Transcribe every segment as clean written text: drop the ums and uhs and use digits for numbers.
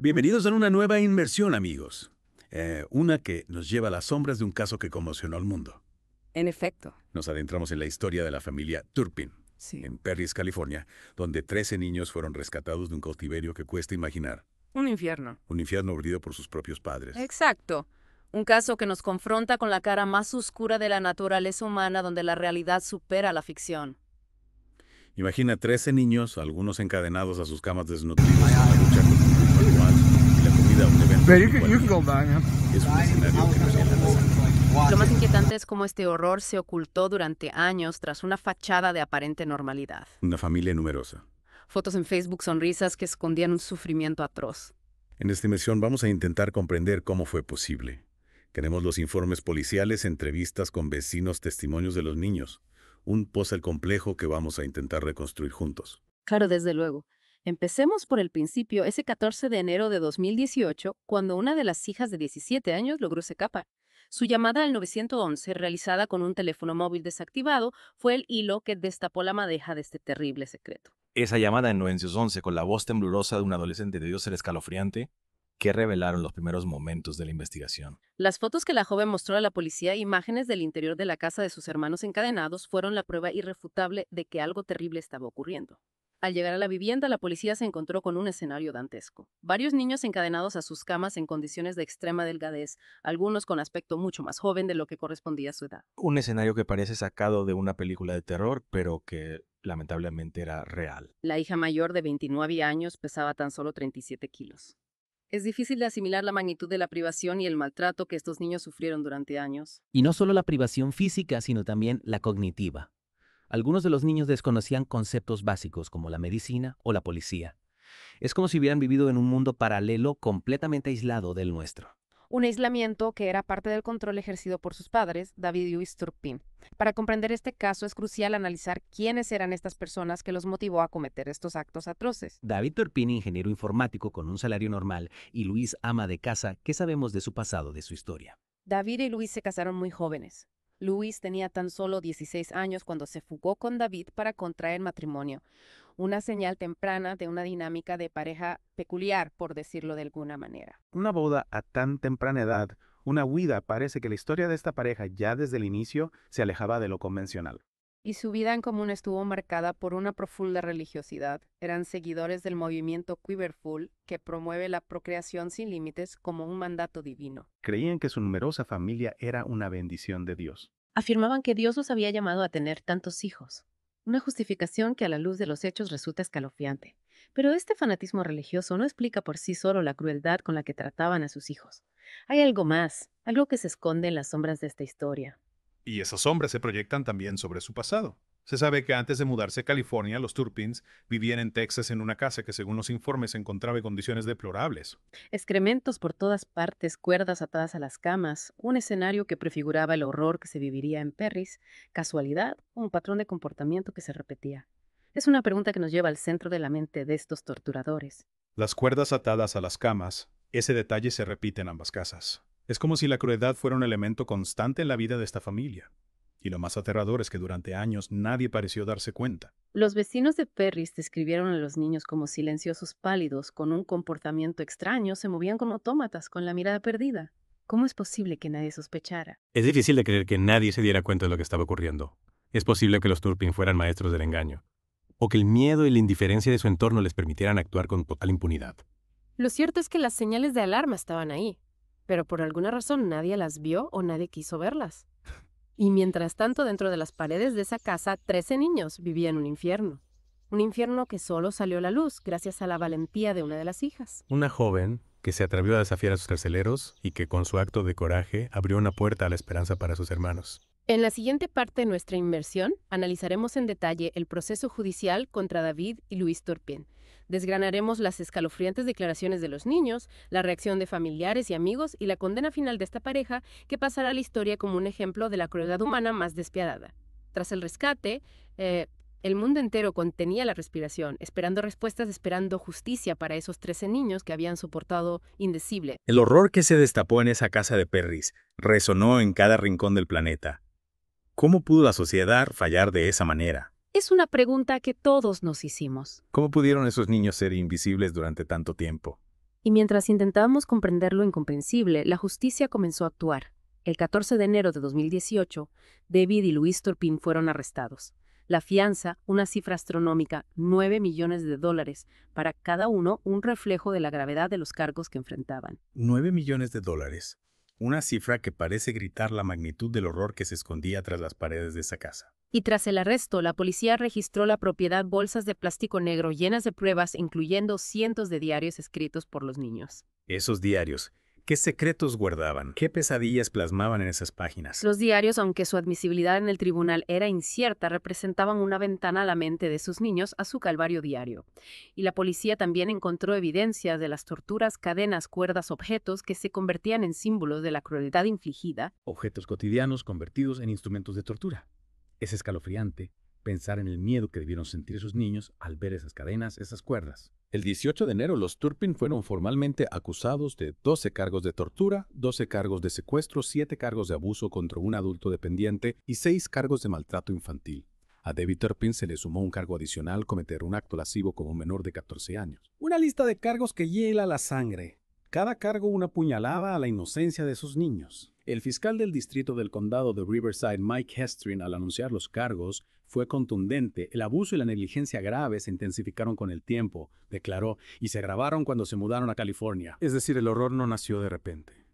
Bienvenidos a una nueva inmersión, amigos. Una que nos lleva a las sombras de un caso que conmocionó al mundo. En efecto, Nos adentramos en la historia de la familia Turpin, sí. en Perris, California, donde 13 niños fueron rescatados de un cautiverio que cuesta imaginar. Un infierno. Un infierno abrido por sus propios padres. Exacto. Un caso que nos confronta con la cara más oscura de la naturaleza humana, donde la realidad supera la ficción. Imagina 13 niños, algunos encadenados a sus camas desnutridos en la lucha contra un grupo animal y la comida un evento. But you can go back, yeah. Es un escenario que nos llena la sangre. Lo más inquietante es cómo este horror se ocultó durante años tras una fachada de aparente normalidad. Una familia numerosa. Fotos en Facebook, sonrisas que escondían un sufrimiento atroz. En esta inmersión vamos a intentar comprender cómo fue posible. Queremos los informes policiales, entrevistas con vecinos, testimonios de los niños. Un puzzle complejo que vamos a intentar reconstruir juntos. Claro, desde luego. Empecemos por el principio, ese 14 de enero de 2018, cuando una de las hijas de 17 años logró escapar. Su llamada al 911, realizada con un teléfono móvil desactivado, fue el hilo que destapó la madeja de este terrible secreto. Esa llamada en 911 con la voz temblorosa de un adolescente debió ser escalofriante, que revelaron los primeros momentos de la investigación. Las fotos que la joven mostró a la policía, imágenes del interior de la casa de sus hermanos encadenados, fueron la prueba irrefutable de que algo terrible estaba ocurriendo. Al llegar a la vivienda, la policía se encontró con un escenario dantesco. Varios niños encadenados a sus camas en condiciones de extrema delgadez, algunos con aspecto mucho más joven de lo que correspondía a su edad. Un escenario que parece sacado de una película de terror, pero que lamentablemente era real. La hija mayor de 29 años pesaba tan solo 37 kilos. Es difícil de asimilar la magnitud de la privación y el maltrato que estos niños sufrieron durante años. Y no solo la privación física, sino también la cognitiva. Algunos de los niños desconocían conceptos básicos como la medicina o la policía. Es como si hubieran vivido en un mundo paralelo completamente aislado del nuestro. Un aislamiento que era parte del control ejercido por sus padres, David y Louise Turpin. Para comprender este caso es crucial analizar quiénes eran estas personas que los motivó a cometer estos actos atroces. David Turpin, ingeniero informático con un salario normal, y Louise, ama de casa. ¿Qué sabemos de su pasado, de su historia? David y Louise se casaron muy jóvenes. Louise tenía tan solo 16 años cuando se fugó con David para contraer matrimonio, una señal temprana de una dinámica de pareja peculiar, por decirlo de alguna manera. Una boda a tan temprana edad, una huida, parece que la historia de esta pareja ya desde el inicio se alejaba de lo convencional. Y su vida en común estuvo marcada por una profunda religiosidad. Eran seguidores del movimiento Quiverful, que promueve la procreación sin límites como un mandato divino. Creían que su numerosa familia era una bendición de Dios. Afirmaban que Dios los había llamado a tener tantos hijos. Una justificación que a la luz de los hechos resulta escalofriante. Pero este fanatismo religioso no explica por sí solo la crueldad con la que trataban a sus hijos. Hay algo más, algo que se esconde en las sombras de esta historia. Y esas sombras se proyectan también sobre su pasado. Se sabe que antes de mudarse a California, los Turpins vivían en Texas en una casa que, según los informes, se encontraba en condiciones deplorables. Excrementos por todas partes, cuerdas atadas a las camas, un escenario que prefiguraba el horror que se viviría en Perris, casualidad o un patrón de comportamiento que se repetía. Es una pregunta que nos lleva al centro de la mente de estos torturadores. Las cuerdas atadas a las camas, ese detalle se repite en ambas casas. Es como si la crueldad fuera un elemento constante en la vida de esta familia. Y lo más aterrador es que durante años nadie pareció darse cuenta. Los vecinos de Perris describieron a los niños como silenciosos pálidos, con un comportamiento extraño, se movían como autómatas, con la mirada perdida. ¿Cómo es posible que nadie sospechara? Es difícil de creer que nadie se diera cuenta de lo que estaba ocurriendo. Es posible que los Turpin fueran maestros del engaño, o que el miedo y la indiferencia de su entorno les permitieran actuar con total impunidad. Lo cierto es que las señales de alarma estaban ahí, pero por alguna razón nadie las vio o nadie quiso verlas. Y mientras tanto, dentro de las paredes de esa casa, 13 niños vivían un infierno. Un infierno que solo salió a la luz gracias a la valentía de una de las hijas. Una joven que se atrevió a desafiar a sus carceleros y que con su acto de coraje abrió una puerta a la esperanza para sus hermanos. En la siguiente parte de nuestra inmersión, analizaremos en detalle el proceso judicial contra David y Louise Turpin. Desgranaremos las escalofriantes declaraciones de los niños, la reacción de familiares y amigos y la condena final de esta pareja que pasará a la historia como un ejemplo de la crueldad humana más despiadada. Tras el rescate, el mundo entero contenía la respiración, esperando respuestas, esperando justicia para esos 13 niños que habían soportado indecible. El horror que se destapó en esa casa de Perris resonó en cada rincón del planeta. ¿Cómo pudo la sociedad fallar de esa manera? Es una pregunta que todos nos hicimos. ¿Cómo pudieron esos niños ser invisibles durante tanto tiempo? Y mientras intentábamos comprender lo incomprensible, la justicia comenzó a actuar. El 14 de enero de 2018, David y Louise Turpin fueron arrestados. La fianza, una cifra astronómica, $9 millones, para cada uno un reflejo de la gravedad de los cargos que enfrentaban. $9 millones. Una cifra que parece gritar la magnitud del horror que se escondía tras las paredes de esa casa. Y tras el arresto, la policía registró la propiedad bolsas de plástico negro llenas de pruebas, incluyendo cientos de diarios escritos por los niños. Esos diarios, ¿qué secretos guardaban? ¿Qué pesadillas plasmaban en esas páginas? Los diarios, aunque su admisibilidad en el tribunal era incierta, representaban una ventana a la mente de sus niños, a su calvario diario. Y la policía también encontró evidencias de las torturas, cadenas, cuerdas, objetos que se convertían en símbolos de la crueldad infligida. Objetos cotidianos convertidos en instrumentos de tortura. Es escalofriante pensar en el miedo que debieron sentir esos niños al ver esas cadenas, esas cuerdas. El 18 de enero, los Turpin fueron formalmente acusados de 12 cargos de tortura, 12 cargos de secuestro, 7 cargos de abuso contra un adulto dependiente y 6 cargos de maltrato infantil. A David Turpin se le sumó un cargo adicional: cometer un acto lascivo con un menor de 14 años. Una lista de cargos que hiela la sangre. Cada cargo una puñalada a la inocencia de esos niños. El fiscal del distrito del condado de Riverside, Mike Hestrin, al anunciar los cargos, fue contundente. El abuso y la negligencia grave se intensificaron con el tiempo, declaró, y se agravaron cuando se mudaron a California. Es decir, el horror no nació de repente.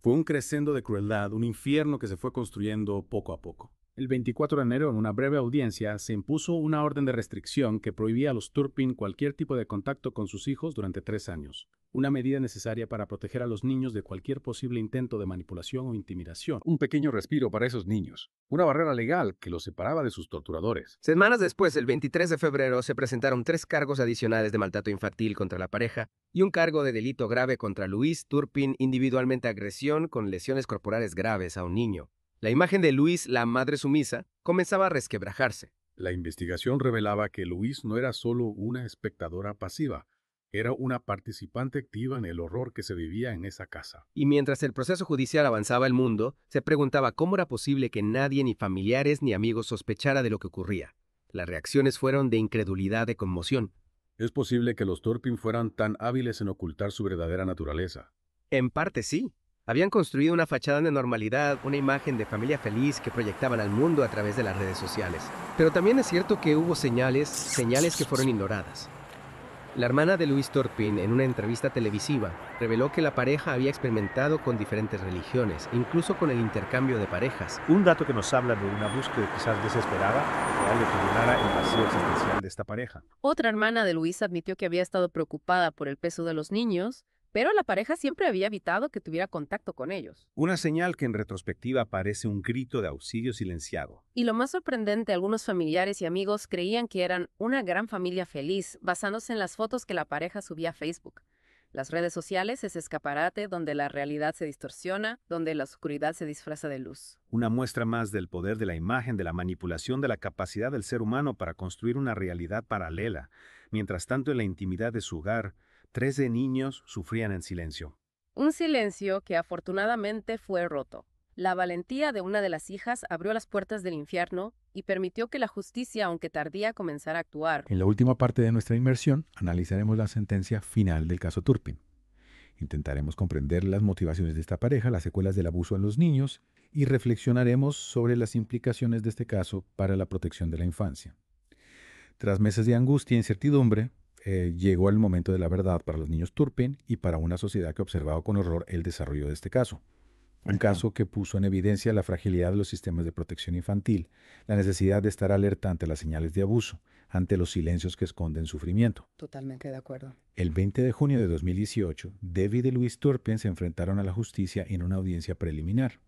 Fue un crescendo de crueldad, un infierno que se fue construyendo poco a poco. El 24 de enero, en una breve audiencia, se impuso una orden de restricción que prohibía a los Turpin cualquier tipo de contacto con sus hijos durante 3 años. Una medida necesaria para proteger a los niños de cualquier posible intento de manipulación o intimidación. Un pequeño respiro para esos niños. Una barrera legal que los separaba de sus torturadores. Semanas después, el 23 de febrero, se presentaron 3 cargos adicionales de maltrato infantil contra la pareja y un cargo de delito grave contra Louise Turpin, individualmente agresión con lesiones corporales graves a un niño. La imagen de Louise, la madre sumisa, comenzaba a resquebrajarse. La investigación revelaba que Louise no era solo una espectadora pasiva, era una participante activa en el horror que se vivía en esa casa. Y mientras el proceso judicial avanzaba, el mundo se preguntaba cómo era posible que nadie, ni familiares ni amigos, sospechara de lo que ocurría. Las reacciones fueron de incredulidad, de conmoción. Es posible que los Turpin fueran tan hábiles en ocultar su verdadera naturaleza. En parte sí. Habían construido una fachada de normalidad, una imagen de familia feliz que proyectaban al mundo a través de las redes sociales. Pero también es cierto que hubo señales que fueron ignoradas. La hermana de Louise Turpin, en una entrevista televisiva, reveló que la pareja había experimentado con diferentes religiones, incluso con el intercambio de parejas. Un dato que nos habla de una búsqueda quizás desesperada que llenara el vacío existencial de esta pareja. Otra hermana de Louise admitió que había estado preocupada por el peso de los niños, pero la pareja siempre había evitado que tuviera contacto con ellos. Una señal que en retrospectiva parece un grito de auxilio silenciado. Y lo más sorprendente, algunos familiares y amigos creían que eran una gran familia feliz, basándose en las fotos que la pareja subía a Facebook. Las redes sociales es escaparate donde la realidad se distorsiona, donde la oscuridad se disfraza de luz. Una muestra más del poder de la imagen, de la manipulación, de la capacidad del ser humano para construir una realidad paralela. Mientras tanto, en la intimidad de su hogar, 13 niños sufrían en silencio. Un silencio que afortunadamente fue roto. La valentía de una de las hijas abrió las puertas del infierno y permitió que la justicia, aunque tardía, comenzara a actuar. En la última parte de nuestra inmersión, analizaremos la sentencia final del caso Turpin. Intentaremos comprender las motivaciones de esta pareja, las secuelas del abuso en los niños y reflexionaremos sobre las implicaciones de este caso para la protección de la infancia. Tras meses de angustia e incertidumbre, llegó el momento de la verdad para los niños Turpin y para una sociedad que observaba con horror el desarrollo de este caso. Un caso que puso en evidencia la fragilidad de los sistemas de protección infantil, la necesidad de estar alerta ante las señales de abuso, ante los silencios que esconden sufrimiento. Totalmente de acuerdo. El 20 de junio de 2018, David y Louise Turpin se enfrentaron a la justicia en una audiencia preliminar.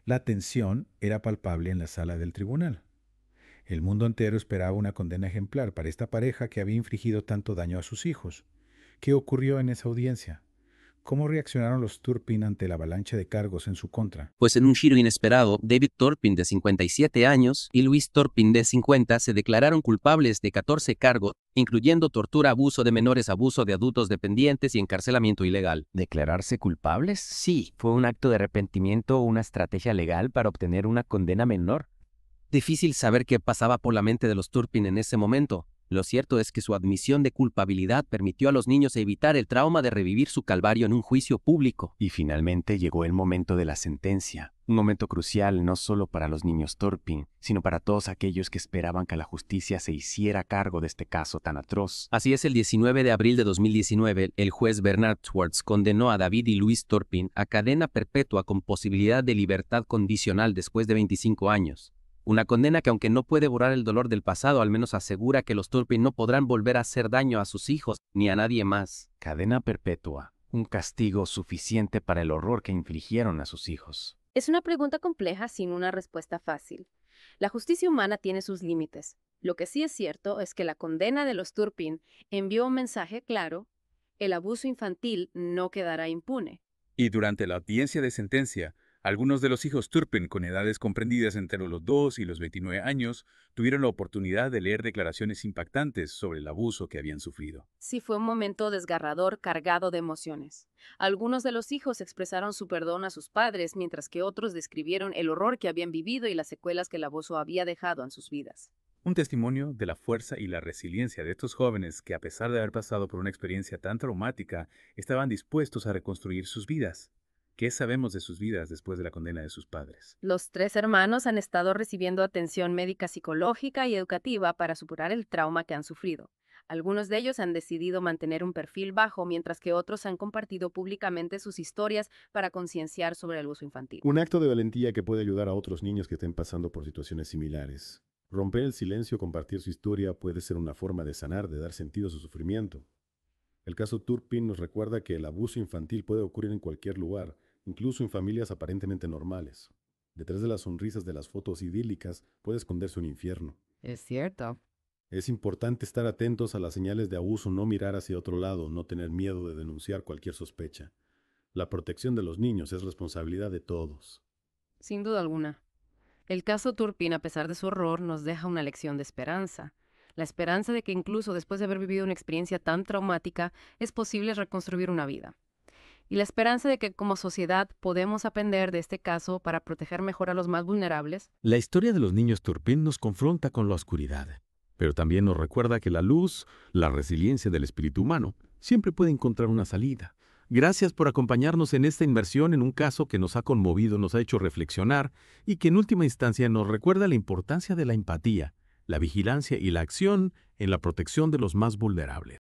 La tensión era palpable en la sala del tribunal. El mundo entero esperaba una condena ejemplar para esta pareja que había infligido tanto daño a sus hijos. ¿Qué ocurrió en esa audiencia? ¿Cómo reaccionaron los Turpin ante la avalancha de cargos en su contra? Pues en un giro inesperado, David Turpin, de 57 años, y Louise Turpin, de 50, se declararon culpables de 14 cargos, incluyendo tortura, abuso de menores, abuso de adultos dependientes y encarcelamiento ilegal. ¿Declararse culpables? Sí. ¿Fue un acto de arrepentimiento o una estrategia legal para obtener una condena menor? Difícil saber qué pasaba por la mente de los Turpin en ese momento. Lo cierto es que su admisión de culpabilidad permitió a los niños evitar el trauma de revivir su calvario en un juicio público. Y finalmente llegó el momento de la sentencia. Un momento crucial no solo para los niños Turpin, sino para todos aquellos que esperaban que la justicia se hiciera cargo de este caso tan atroz. Así es, el 19 de abril de 2019, el juez Bernard Schwartz condenó a David y Louise Turpin a cadena perpetua con posibilidad de libertad condicional después de 25 años. Una condena que, aunque no puede borrar el dolor del pasado, al menos asegura que los Turpin no podrán volver a hacer daño a sus hijos ni a nadie más. Cadena perpetua, un castigo suficiente para el horror que infligieron a sus hijos. Es una pregunta compleja sin una respuesta fácil. La justicia humana tiene sus límites. Lo que sí es cierto es que la condena de los Turpin envió un mensaje claro: el abuso infantil no quedará impune. Y durante la audiencia de sentencia, algunos de los hijos Turpin con edades comprendidas entre los 2 y los 29 años tuvieron la oportunidad de leer declaraciones impactantes sobre el abuso que habían sufrido. Sí, fue un momento desgarrador, cargado de emociones. Algunos de los hijos expresaron su perdón a sus padres, mientras que otros describieron el horror que habían vivido y las secuelas que el abuso había dejado en sus vidas. Un testimonio de la fuerza y la resiliencia de estos jóvenes que, a pesar de haber pasado por una experiencia tan traumática, estaban dispuestos a reconstruir sus vidas. ¿Qué sabemos de sus vidas después de la condena de sus padres? Los 3 hermanos han estado recibiendo atención médica, psicológica y educativa para superar el trauma que han sufrido. Algunos de ellos han decidido mantener un perfil bajo, mientras que otros han compartido públicamente sus historias para concienciar sobre el abuso infantil. Un acto de valentía que puede ayudar a otros niños que estén pasando por situaciones similares. Romper el silencio, compartir su historia puede ser una forma de sanar, de dar sentido a su sufrimiento. El caso Turpin nos recuerda que el abuso infantil puede ocurrir en cualquier lugar, incluso en familias aparentemente normales. Detrás de las sonrisas de las fotos idílicas puede esconderse un infierno. Es cierto. Es importante estar atentos a las señales de abuso, no mirar hacia otro lado, no tener miedo de denunciar cualquier sospecha. La protección de los niños es responsabilidad de todos. Sin duda alguna. El caso Turpin, a pesar de su horror, nos deja una lección de esperanza. La esperanza de que incluso después de haber vivido una experiencia tan traumática, es posible reconstruir una vida. Y la esperanza de que como sociedad podemos aprender de este caso para proteger mejor a los más vulnerables. La historia de los niños Turpin nos confronta con la oscuridad, pero también nos recuerda que la luz, la resiliencia del espíritu humano, siempre puede encontrar una salida. Gracias por acompañarnos en esta inmersión en un caso que nos ha conmovido, nos ha hecho reflexionar y que en última instancia nos recuerda la importancia de la empatía, la vigilancia y la acción en la protección de los más vulnerables.